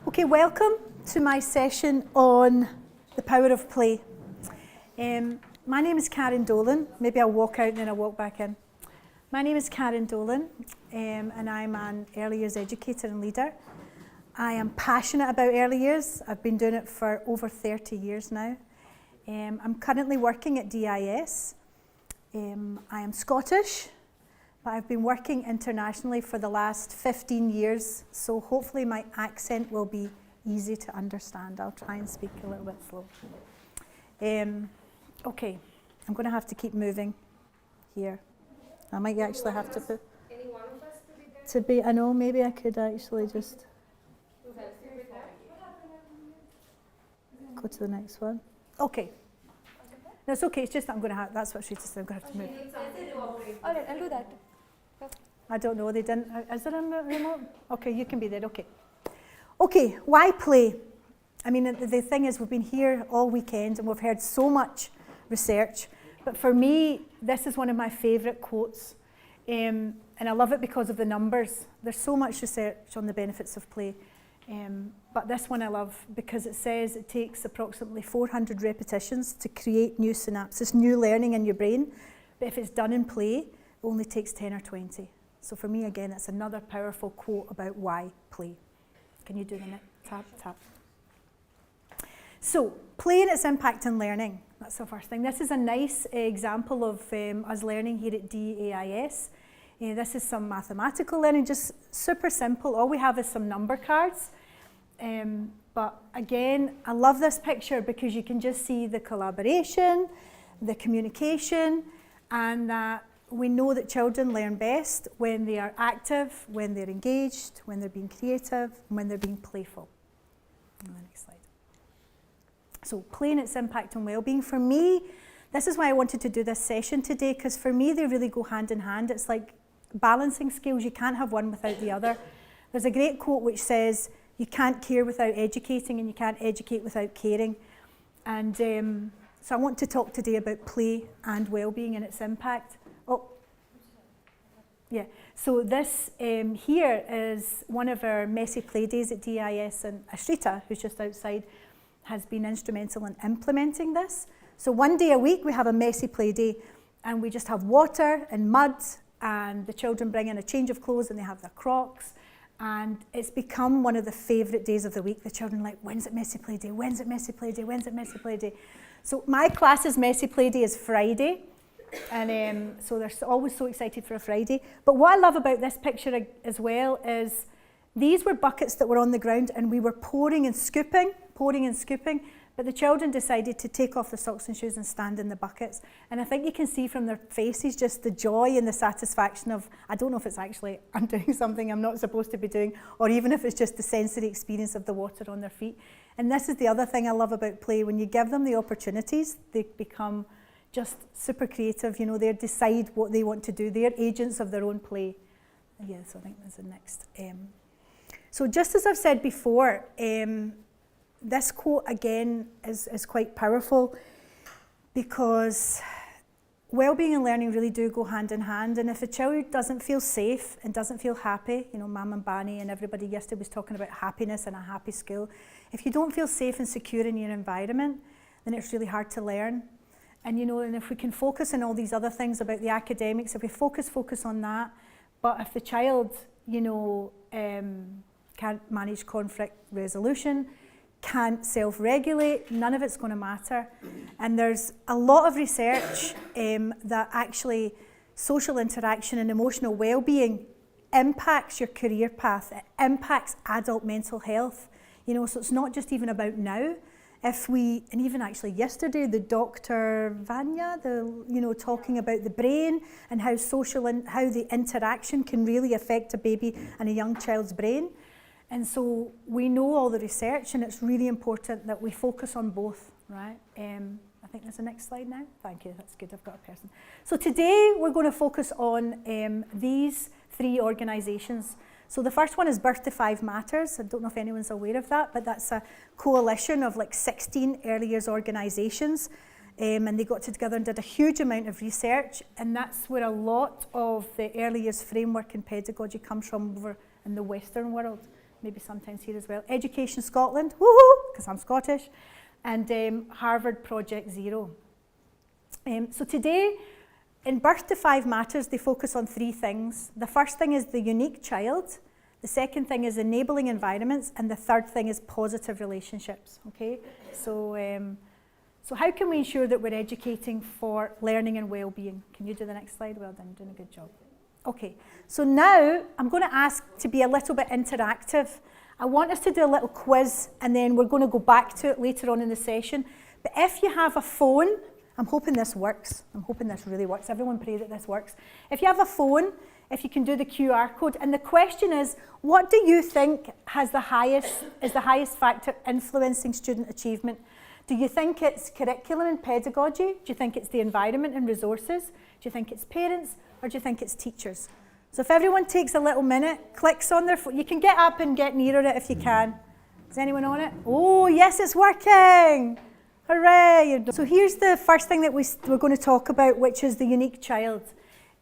Okay, welcome to my session on the power of play. My name is Karen Dolan. Maybe I'll walk out and then I'll walk back in. My name is Karen Dolan, and I'm an early years educator and leader. I am passionate about early years. I've been doing it for over 30 years now. I'm currently working at DIS. I am Scottish, but I've been working internationally for the last 15 years, so hopefully my accent will be easy to understand. I'll try and speak a little bit slow. Okay, I'm going to have to keep moving here. I might actually have to put... Any one of us to be, I know, maybe I could actually just go to the next one. Okay. No, it's okay, it's just that I'm going to have, that's what she just said, I'm going to have to move. All right, I'll do that. I don't know, they didn't, is there a remote? Okay, you can be there, okay. Okay, why play? I mean, the thing is, we've been here all weekend and we've heard so much research, but for me, this is one of my favourite quotes, and I love it because of the numbers. There's so much research on the benefits of play, but this one I love because it says it takes approximately 400 repetitions to create new synapses, new learning in your brain, but if it's done in play, it only takes 10 or 20. So for me, again, it's another powerful quote about why play. Can you do the next? Tap. So, play and its impact on learning. That's the first thing. This is a nice example of us learning here at DAIS. This is some mathematical learning, just super simple. All we have is some number cards. But again, I love this picture because you can just see the collaboration, the communication, and that we know that children learn best when they are active, when they're engaged, when they're being creative, and when they're being playful. On the next slide. So, play and its impact on well-being. For me, this is why I wanted to do this session today, because for me they really go hand in hand. It's like balancing scales. You can't have one without the other. There's a great quote which says, you can't care without educating and you can't educate without caring. And so I want to talk today about play and well-being and its impact. Oh, yeah. So this here is one of our messy play days at DIS, and Ashrita, who's just outside, has been instrumental in implementing this. So one day a week we have a messy play day, and we just have water and mud, and the children bring in a change of clothes and they have their Crocs, and it's become one of the favourite days of the week. The children are like, when's it messy play day? When's it messy play day? When's it messy play day? So my class's messy play day is Friday. And so they're always so excited for a Friday. But what I love about this picture as well is these were buckets that were on the ground and we were pouring and scooping, but the children decided to take off their socks and shoes and stand in the buckets. And I think you can see from their faces just the joy and the satisfaction of, I don't know if it's actually I'm doing something I'm not supposed to be doing, or even if it's just the sensory experience of the water on their feet. And this is the other thing I love about play. When you give them the opportunities, they become just super creative, you know, they decide what they want to do. They're agents of their own play. Yes, I think that's the next. So just as I've said before, this quote again is quite powerful because well-being and learning really do go hand in hand. And if a child doesn't feel safe and doesn't feel happy, you know, Mam Ambani and everybody yesterday was talking about happiness and a happy school. If you don't feel safe and secure in your environment, then it's really hard to learn. And you know, and if we can focus on all these other things about the academics, if we focus on that, but if the child, you know, can't manage conflict resolution, can't self-regulate, none of it's going to matter. And there's a lot of research that actually social interaction and emotional well-being impacts your career path. It impacts adult mental health. You know, so it's not just even about now. And even actually yesterday, the Dr. Vanya, talking about the brain and how how the interaction can really affect a baby and a young child's brain. And so we know all the research, and it's really important that we focus on both, right? I think there's the next slide now. Thank you, that's good, I've got a person. So today we're going to focus on these three organisations. So the first one is Birth to 5 Matters. I don't know if anyone's aware of that, but that's a coalition of like 16 early years organisations. And they got together and did a huge amount of research. And that's where a lot of the early years framework and pedagogy comes from over in the Western world. maybe sometimes here as well. Education Scotland, woohoo, because I'm Scottish, and Harvard Project Zero. So today, in Birth to 5 Matters, they focus on 3 things. The first thing is the unique child. The second thing is enabling environments, and the third thing is positive relationships, okay? So how can we ensure that we're educating for learning and well-being? Can you do the next slide? Well done, doing a good job. Okay, so now I'm going to ask to be a little bit interactive. I want us to do a little quiz, and then we're going to go back to it later on in the session. But if you have a phone, I'm hoping this works. I'm hoping this really works. Everyone pray that this works. If you have a phone, if you can do the QR code, and the question is, what do you think is the highest factor influencing student achievement? Do you think it's curriculum and pedagogy? Do you think it's the environment and resources? Do you think it's parents? Or do you think it's teachers? So if everyone takes a little minute, clicks on their phone, you can get up and get nearer it if you can. Is anyone on it? Oh, yes, it's working. Hooray. So here's the first thing that we're going to talk about, which is the unique child.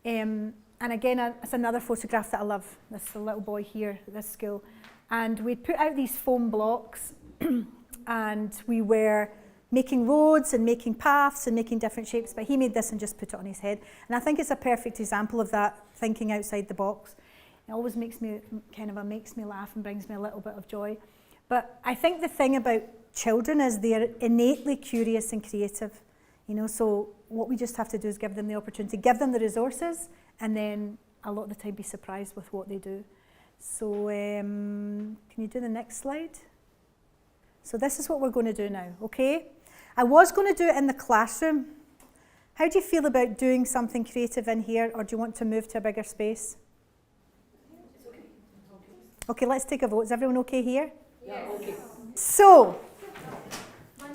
And again, it's another photograph that I love. This is a little boy here at this school. And we put out these foam blocks and we were making roads and making paths and making different shapes, but he made this and just put it on his head. And I think it's a perfect example of that, thinking outside the box. It always makes me laugh and brings me a little bit of joy. But I think the thing about children is they're innately curious and creative. You know, so what we just have to do is give them the opportunity, give them the resources, and then a lot of the time be surprised with what they do. So can you do the next slide? So this is what we're going to do now, okay? I was going to do it in the classroom. How do you feel about doing something creative in here, or do you want to move to a bigger space? Okay, let's take a vote. Is everyone okay here? Yes. Okay. So,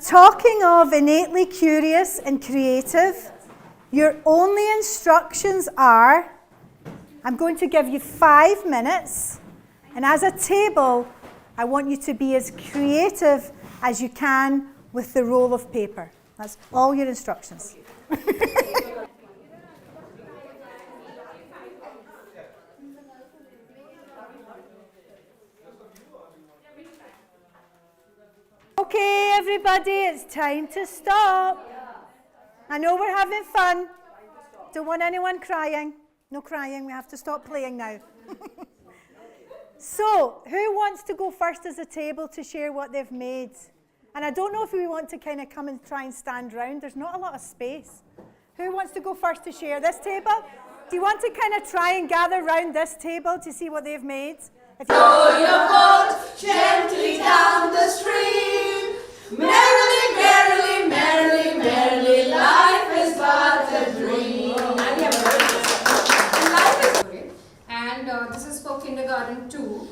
talking of innately curious and creative, your only instructions are, I'm going to give you 5 minutes, and as a table, I want you to be as creative as you can with the roll of paper. That's all your instructions. Okay, everybody, it's time to stop. I know we're having fun. Don't want anyone crying. No crying, we have to stop playing now. So, who wants to go first as a table to share what they've made? And I don't know if we want to kind of come and try and stand round. There's not a lot of space. Who wants to go first to share this table? Do you want to kind of try and gather round this table to see what they've made? Row your boat gently down the stream. Merrily, merrily, merrily, merrily, life is but a dream. And this is for kindergarten 2.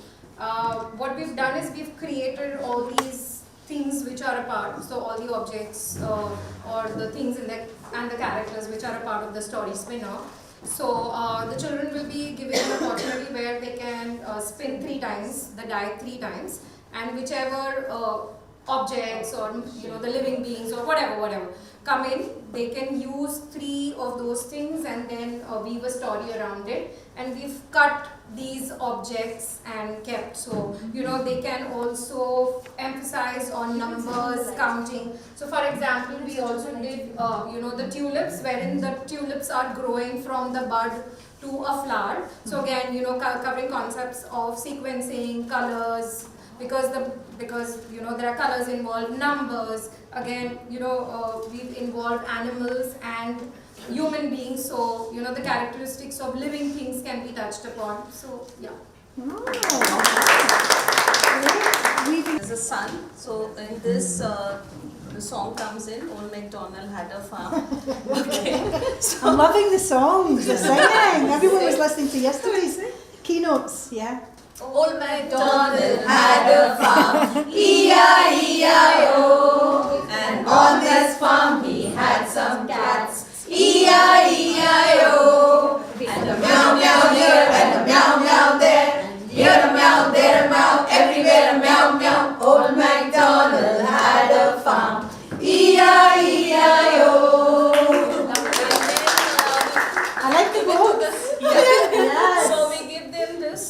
What we've done is we've created all these things which are a part, so all the objects or the things and the characters which are a part of the story spinner. So the children will be given an opportunity where they can spin 3 times, the die 3 times, and whichever objects or the living beings or whatever come in, they can use 3 of those things and then weave a story around it. And we've cut these objects and kept, so they can also emphasize on numbers, counting. So for example, we also did the tulips, wherein the tulips are growing from the bud to a flower. So again, covering concepts of sequencing, colors, because there are colors involved, numbers. Again, we've involved animals and human beings, so the characteristics of living things can be touched upon. So yeah. There's a sun, so in this the song comes in, Old MacDonald had a farm. Okay. So I'm loving the songs, the singing. Everyone was listening to yesterday's keynotes, yeah. Old MacDonald had a farm, E-I-E-I-O. And on this farm he had some cats, E-I-E-I-O. And a meow meow here and a meow meow there. Here a meow, there a meow, everywhere a meow meow. Old MacDonald had a farm, E-I-E-I-O. I like the books. Yes. So we give them this.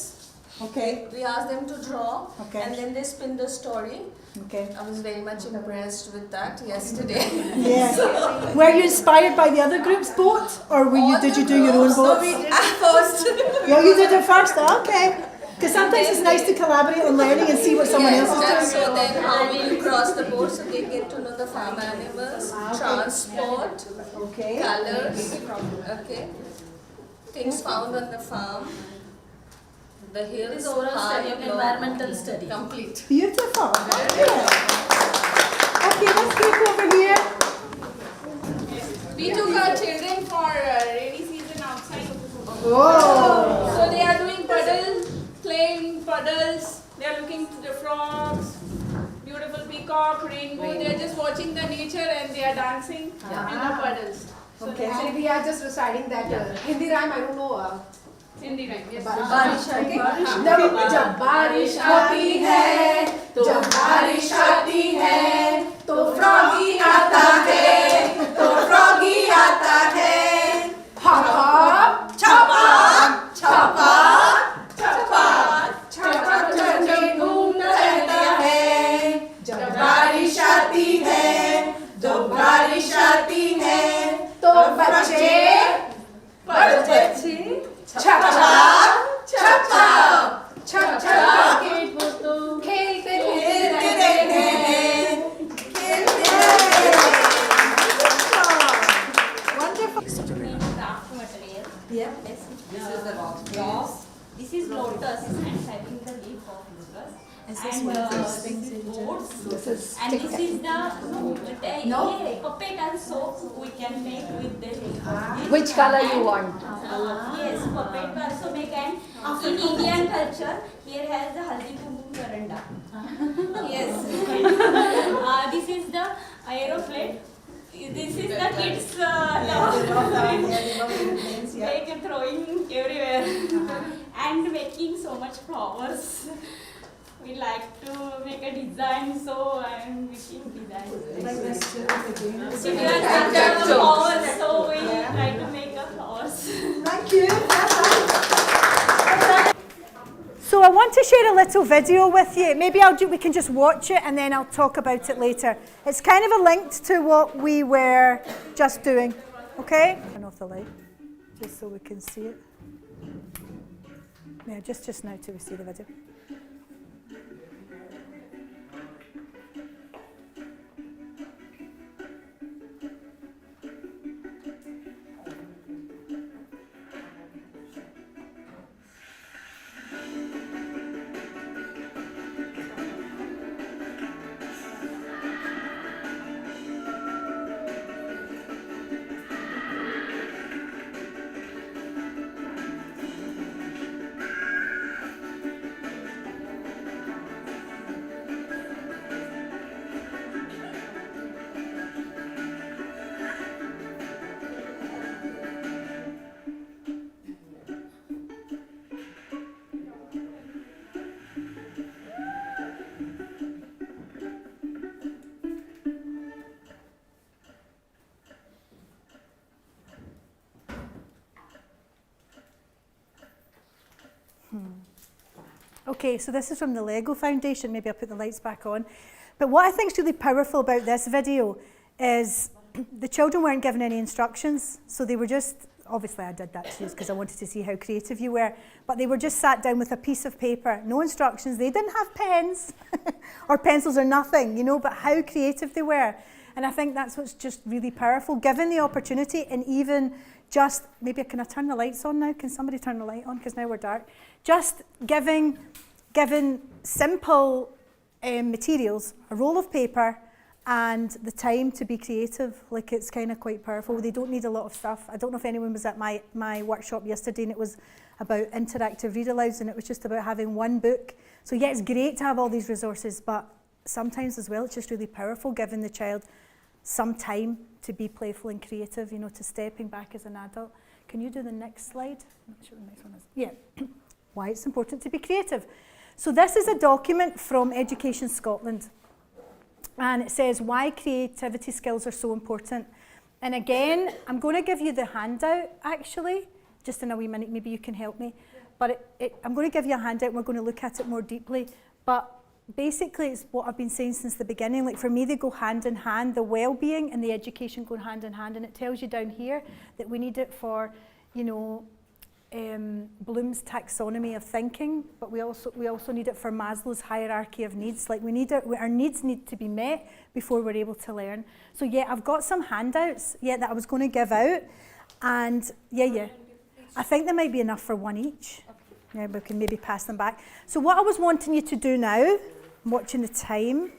Okay. We we ask them to draw, Okay. and then they spin the story. Okay. I was very much impressed with that yesterday. Yes. Were you inspired by the other group's boat, or did you do your own boat? No, we did it first. Yeah, you did it first. Okay. Because sometimes it's nice to collaborate on learning and see what someone else is And doing. so then how we cross the board, so they get to know the farm animals, transport, Okay. colors, okay, things found on the farm, the hills, This overall study of high, low, environmental study. complete. Beautiful. Thank you. Okay, let's go over here. We took our children for rainy season outside. Oh. So they are doing puddles, playing puddles. They are looking to the frogs, beautiful peacock, rainbow. They are just watching the nature and they are dancing in the puddles. Okay. And we are just reciting that Hindi rhyme, I don't know. Hindi rhyme, yes. जब बारिश आती है जब बारिश आती है तो froggy आता है तो फ्रॉगी आता है हॉप हॉप छपा छपा छपा छपा चढ़ घूमता रहता है जब बारिश आती है जब बारिश आती है तो बच्चे छपा छपा छपा खेलते रहते हैं Wonderful. Craft material. Yeah. This is the rose. This is lotus and having the leaf of lotus. And this is boats. And this is the puppet and soap we can make with the leaf of this. Which color you want? Yes, puppet we also make, and in Indian culture here has the haldi kumkum karanda. Yes. This is the aeroplane. This is the kids like throwing everywhere and making so much flowers. We like to make a design, so I am making designs. Children have flowers, so we try to make a flowers. Thank you. So I want to share a little video with you. Maybe we can just watch it and then I'll talk about it later. It's kind of a link to what we were just doing. Okay? Turn off the light, just so we can see it. Yeah, just now till we see the video. Okay, so this is from the Lego Foundation. Maybe I'll put the lights back on. But what I think is really powerful about this video is the children weren't given any instructions. So they were just, obviously I did that to you because I wanted to see how creative you were, but they were just sat down with a piece of paper, no instructions. They didn't have pens or pencils or nothing, you know, but how creative they were. And I think that's what's just really powerful, given the opportunity, and even just, maybe can I turn the lights on now? Can somebody turn the light on? Because now we're dark. Just given simple materials, a roll of paper, and the time to be creative. Like, it's kind of quite powerful. They don't need a lot of stuff. I don't know if anyone was at my workshop yesterday, and it was about interactive read-alouds, and it was just about having one book. So yeah, it's great to have all these resources, but sometimes as well, it's just really powerful giving the child some time to be playful and creative, you know, to stepping back as an adult. Can you do the next slide? I'm not sure what the next one is. Yeah. Why it's important to be creative. So this is a document from Education Scotland, and it says why creativity skills are so important. And again, I'm going to give you the handout actually, just in a wee minute, maybe you can help me. but I'm going to give you a handout and we're going to look at it more deeply. But basically it's what I've been saying since the beginning. Like for me, they go hand in hand. The well-being and the education go hand in hand, and it tells you down here that we need it for, you know, Bloom's taxonomy of thinking, but we also need it for Maslow's hierarchy of needs. Like we need it, our needs need to be met before we're able to learn. So yeah, I've got some handouts that I was going to give out, and I think there might be enough for one each. Yeah, we can maybe pass them back. So what I was wanting you to do now, I'm watching the time.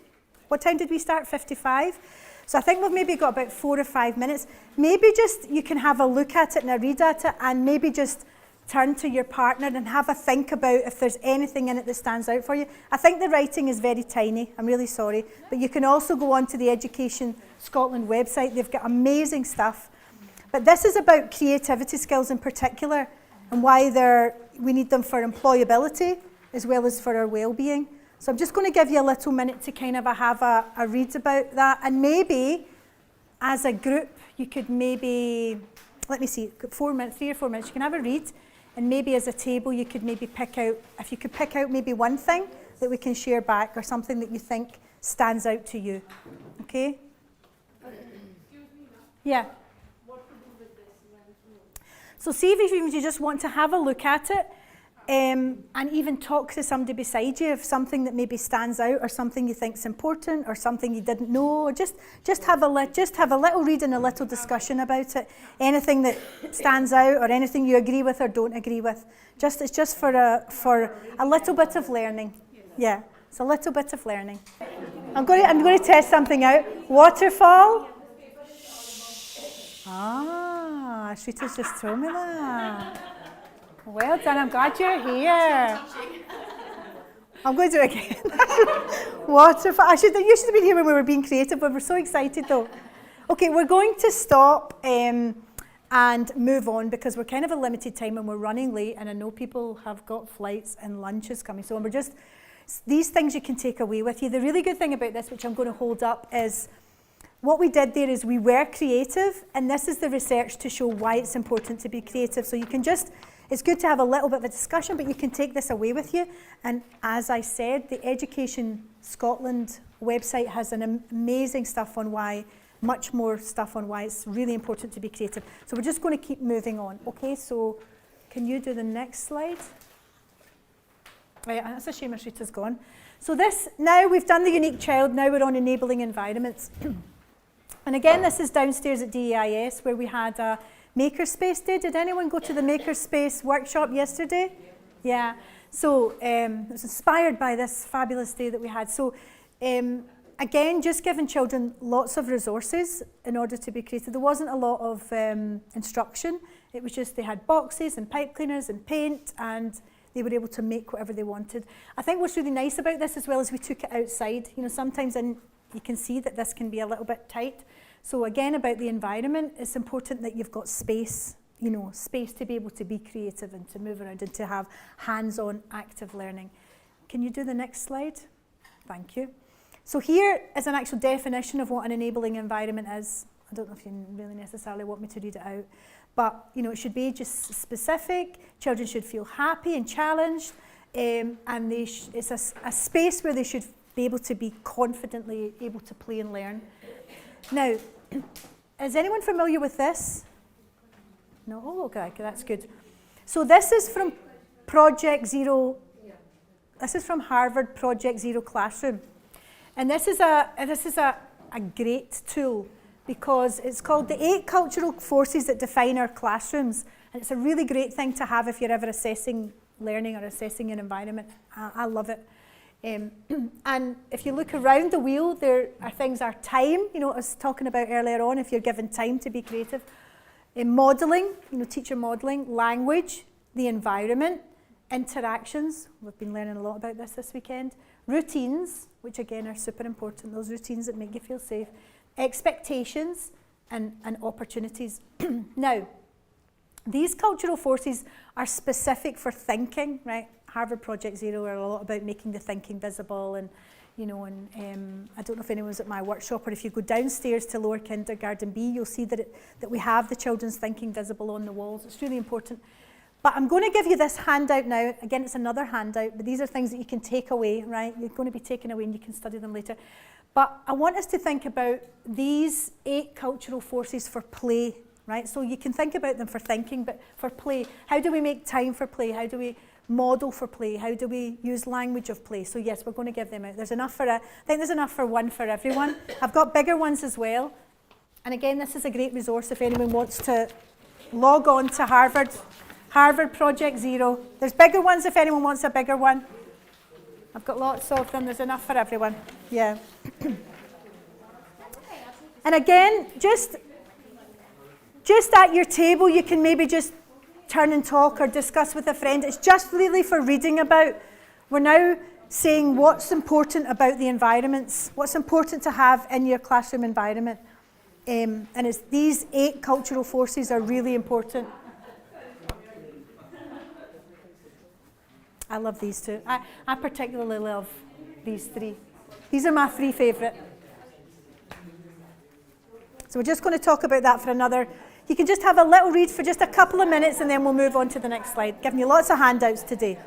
What time did we start? 55. So I think we've maybe got about 4 or 5 minutes. Maybe just you can have a look at it and a read at it, and maybe just turn to your partner and have a think about if there's anything in it that stands out for you. I think the writing is very tiny, I'm really sorry, but you can also go onto the Education Scotland website. They've got amazing stuff. But this is about creativity skills in particular, and why we need them for employability as well as for our well-being. So I'm just going to give you a little minute to kind of have a read about that, and maybe as a group you could maybe, let me see, 4 minutes, 3 or 4 minutes, you can have a read. And maybe as a table you could maybe pick out, if you could pick out maybe one thing that we can share back, or something that you think stands out to you. Okay? Excuse me, yeah. what to do with this? So see if you just want to have a look at it, and even talk to somebody beside you if something that maybe stands out, or something you think is important, or something you didn't know, or just have a little read and a little discussion about it. Anything that stands out, or anything you agree with or don't agree with. It's just for a little bit of learning. Yeah, it's a little bit of learning. I'm going to test something out. Waterfall. Ah, Shrita's just told me that. Well done, I'm glad you're here. I'm going to do it again. Waterfall. You should have been here when we were being creative, but we're so excited though. Okay, we're going to stop and move on, because we're kind of a limited time and we're running late, and I know people have got flights and lunches coming. So these things you can take away with you. The really good thing about this, which I'm going to hold up, is what we did there is we were creative, and this is the research to show why it's important to be creative. So you can it's good to have a little bit of a discussion, but you can take this away with you. And as I said, the Education Scotland website has an amazing stuff on much more stuff on why it's really important to be creative. So we're just going to keep moving on. Okay, so can you do the next slide? Right, that's a shame Rita's gone. So now we've done the unique child, now we're on enabling environments. And again, this is downstairs at DEIS, where we had a Makerspace Day. Did anyone go to the Makerspace workshop yesterday? Yeah. So it was inspired by this fabulous day that we had. So again, just giving children lots of resources in order to be creative. There wasn't a lot of instruction. It was just they had boxes and pipe cleaners and paint, and they were able to make whatever they wanted. I think what's really nice about this as well is we took it outside. You know, sometimes you can see that this can be a little bit tight. So again, about the environment, it's important that you've got space, space to be able to be creative and to move around and to have hands-on active learning. Can you do the next slide? Thank you. So here is an actual definition of what an enabling environment is. I don't know if you really necessarily want me to read it out, but it should be just specific. Children should feel happy and challenged, and it's a space where they should be able to be confidently able to play and learn. Now, is anyone familiar with this? No? Oh, okay, that's good. So this is from Project Zero. This is from Harvard Project Zero Classroom. And this is a great tool, because it's called the 8 cultural forces that define our classrooms. And it's a really great thing to have if you're ever assessing learning or assessing an environment. I love it. And if you look around the wheel, there are things, our time, I was talking about earlier on, if you're given time to be creative. Modelling, teacher modelling, language, the environment, interactions, we've been learning a lot about this weekend, routines, which again are super important, those routines that make you feel safe, expectations, and opportunities. Now, these cultural forces are specific for thinking, right? Harvard Project Zero are a lot about making the thinking visible, and I don't know if anyone was at my workshop, or if you go downstairs to lower kindergarten B, you'll see that we have the children's thinking visible on the walls. It's really important. But I'm going to give you this handout now. Again, it's another handout, but these are things that you can take away, right? You're going to be taken away and you can study them later. But I want us to think about these 8 cultural forces for play, right? So you can think about them for thinking, but for play. How do we make time for play? How do we model for play? How do we use language of play? So yes, we're going to give them out. There's enough for I think there's enough for one for everyone. I've got bigger ones as well. And again, this is a great resource if anyone wants to log on to Harvard Project Zero. There's bigger ones if anyone wants a bigger one. I've got lots of them. There's enough for everyone. Yeah. And again, just at your table, you can maybe just turn and talk or discuss with a friend. It's just really for reading about. We're now saying what's important about the environments, what's important to have in your classroom environment. And it's these 8 cultural forces are really important. I love these 2. I particularly love these 3. These are my 3 favourite. So we're just going to talk about that for another. You can just have a little read for just a couple of minutes and then we'll move on to the next slide. Giving you lots of handouts today.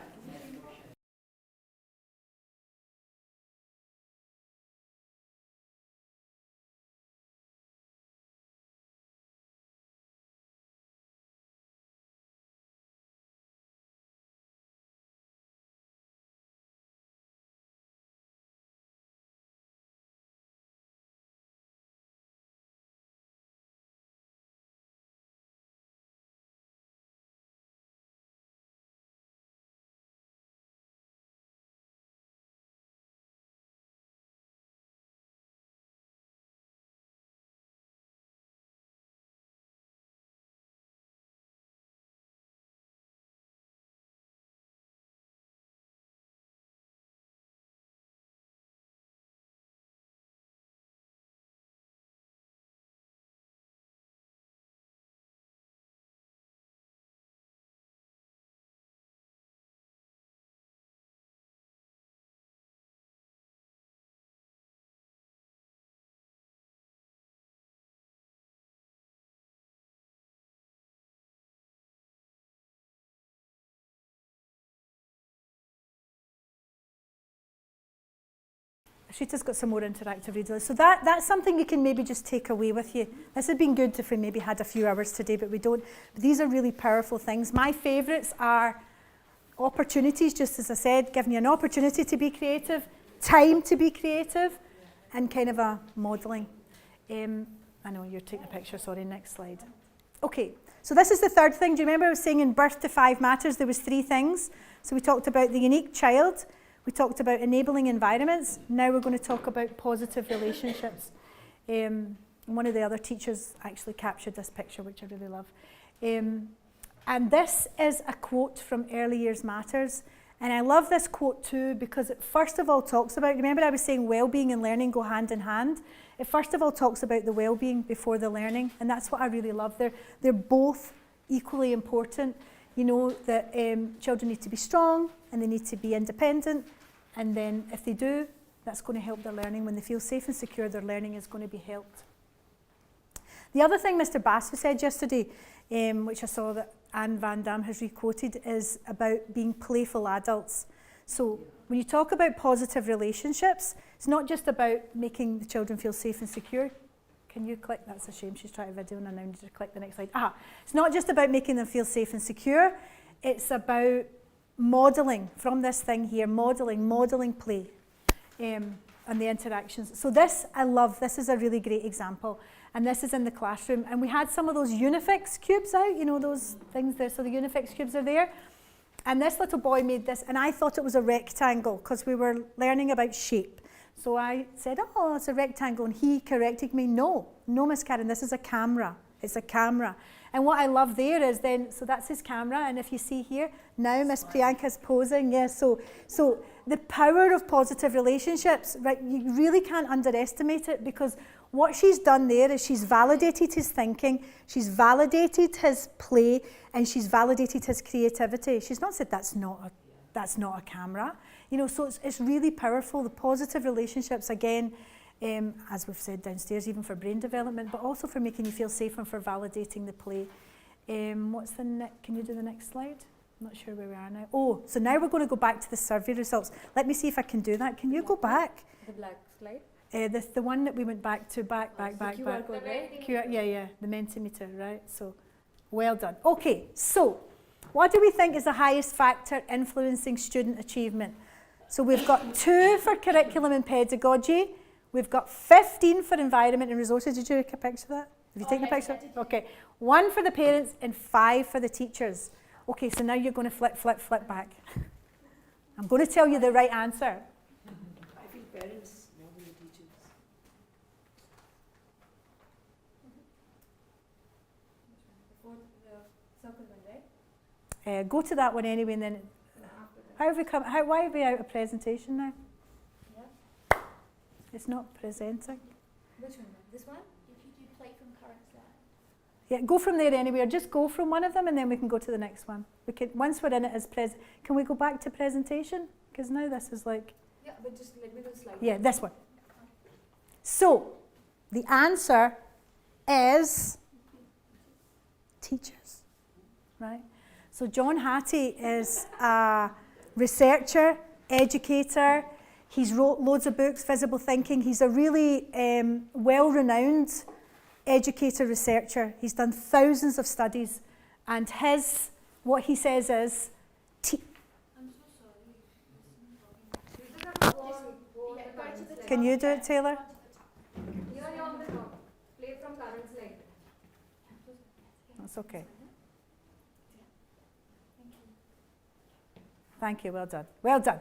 Shrita's got some more interactive readers. So that's something you can maybe just take away with you. This has been good if we maybe had a few hours today, but we don't. But these are really powerful things. My favourites are opportunities, just as I said, giving you an opportunity to be creative, time to be creative, and kind of a modelling. I know you're taking a picture, sorry, next slide. Okay, so this is the third thing. Do you remember I was saying in Birth to 5 Matters there was 3 things? So we talked about the unique child, we talked about enabling environments. Now we're going to talk about positive relationships. One of the other teachers actually captured this picture, which I really love. And this is a quote from Early Years Matters. And I love this quote too because it first of all talks about, remember I was saying well-being and learning go hand in hand? It first of all talks about the well-being before the learning. And that's what I really love. They're both equally important. You know that children need to be strong and they need to be independent. And then if they do, that's going to help their learning. When they feel safe and secure, their learning is going to be helped. The other thing Mr. Basu said yesterday, which I saw that Anne Van Dam has re-quoted, is about being playful adults. So when you talk about positive relationships, it's not just about making the children feel safe and secure. Can you click? That's a shame. She's trying to video and I now need to click the next slide. It's not just about making them feel safe and secure. It's about modelling from this thing here, modelling play and the interactions. So this, I love. This is a really great example. And this is in the classroom. And we had some of those Unifix cubes out, you know, those things there. So the Unifix cubes are there. And this little boy made this, and I thought it was a rectangle because we were learning about shape. So I said, oh, it's a rectangle. And he corrected me, no, Miss Karen, this is a camera. It's a camera. And what I love there is then, so that's his camera. And if you see here, now Miss Priyanka's posing. Yeah, so the power of positive relationships, right? You really can't underestimate it because what she's done there is she's validated his thinking, she's validated his play, and she's validated his creativity. She's not said that's not a camera. You know, so it's really powerful. The positive relationships, again, as we've said downstairs, even for brain development, but also for making you feel safe and for validating the play. What's the next? Can you do the next slide? I'm not sure where we are now. Oh, so now we're going to go back to the survey results. Let me see if I can do that. Can you go back? The black slide. The one that we went back to, back. QR code, right? Yeah, the Mentimeter, right? So, well done. Okay, so what do we think is the highest factor influencing student achievement? So we've got 2 for curriculum and pedagogy. We've got 15 for environment and resources. Did you take a picture of that? Have you taken a picture? Okay. 1 for the parents and 5 for the teachers. Okay, so now you're going to flip back. I'm going to tell you the right answer. I feel parents more than teachers. The circle one, right? Go to that one anyway, and then how have we come? Why are we out of presentation now? Yeah. It's not presenting. Which one? This one? If you do play from current slide. Yeah, go from there anyway, or just go from one of them, and then we can go to the next one. We can, once we're in it as can we go back to presentation? Because now this is like. Yeah, but just let me do the slide. Yeah, this one. So, the answer is teachers, right? So John Hattie is a researcher, educator. He's wrote loads of books, Visible Thinking. He's a really well-renowned educator, researcher. He's done thousands of studies, and what he says is, can you do it, Taylor? Here on the top. Play from current slide. That's okay. Thank you, well done. Well done.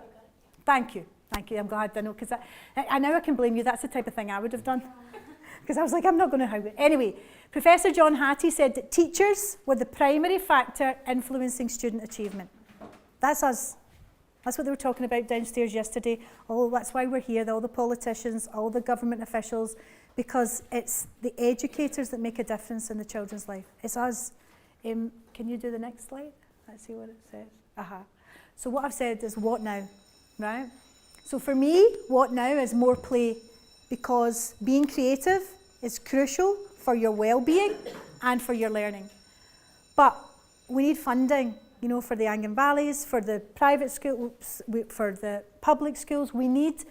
Thank you. I'm glad I know, because I now I can blame you. That's the type of thing I would have done. Because I was like, I'm not going to have it. Anyway, Professor John Hattie said that teachers were the primary factor influencing student achievement. That's us. That's what they were talking about downstairs yesterday. Oh, that's why we're here, all the politicians, all the government officials, because it's the educators that make a difference in the children's life. It's us. Can you do the next slide? Let's see what it says. So what I've said is what now, right? So for me, what now is more play, because being creative is crucial for your well-being and for your learning. But we need funding, for the Anganwadis, for the private schools, for the public schools. We need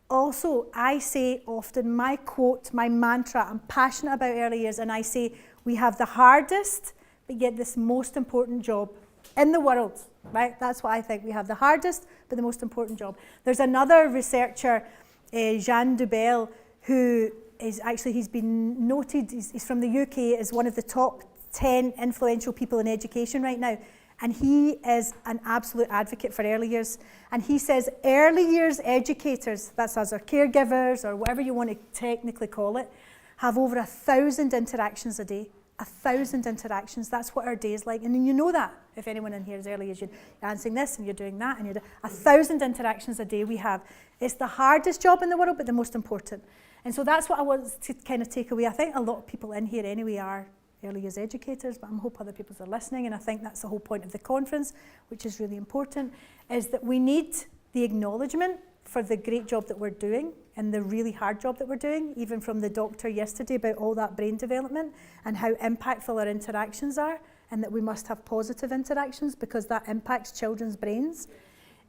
also, I say often, my quote, my mantra, I'm passionate about early years, and I say we have the hardest, but yet this most important job in the world, right? That's what I think. We have the hardest, but the most important job. There's another researcher, Jean Dubel, who is actually, he's been noted, he's from the UK, as one of the top 10 influential people in education right now. And he is an absolute advocate for early years. And he says early years educators, that's us, or caregivers, or whatever you want to technically call it, have over 1,000 interactions a day. 1,000 interactions, that's what our day is like. And you know that, if anyone in here is early years, you're answering this and you're doing that, and you're doing 1,000 interactions a day we have. It's the hardest job in the world, but the most important. And so that's what I want to kind of take away. I think a lot of people in here anyway are early years educators, but I hope other people are listening, and I think that's the whole point of the conference, which is really important, is that we need the acknowledgement for the great job that we're doing and the really hard job that we're doing, even from the doctor yesterday about all that brain development and how impactful our interactions are, and that we must have positive interactions because that impacts children's brains,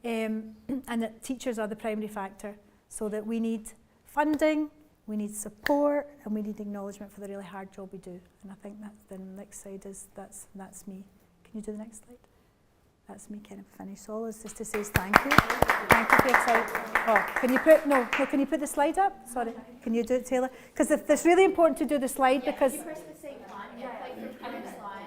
and that teachers are the primary factor, so that we need funding, we need support, and we need acknowledgement for the really hard job we do. And I think that's the next slide is, that's me. Can you do the next slide? That's me kind of finished. So all is just to say is thank you. Thank you for your time. Oh, can you put the slide up? Sorry. Can you do it, Taylor? Because it's really important to do the slide, because... You press the same button, like from current slide.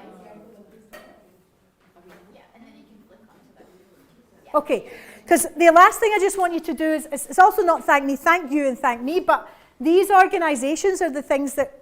Yeah, and then you can click onto that. Okay, because the last thing I just want you to do is, it's also not thank me, thank you and thank me, but these organisations are the things that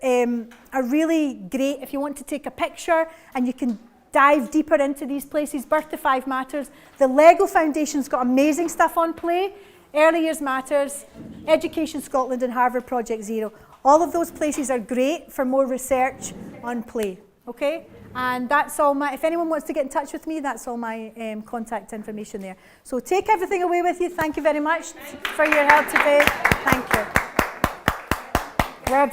are really great if you want to take a picture and you can dive deeper into these places. Birth to 5 Matters. The Lego Foundation's got amazing stuff on play. Early Years Matters, Education Scotland and Harvard Project Zero. All of those places are great for more research on play, okay? And that's all if anyone wants to get in touch with me, that's all my contact information there. So take everything away with you. Thank you very much for your help today. Thank you.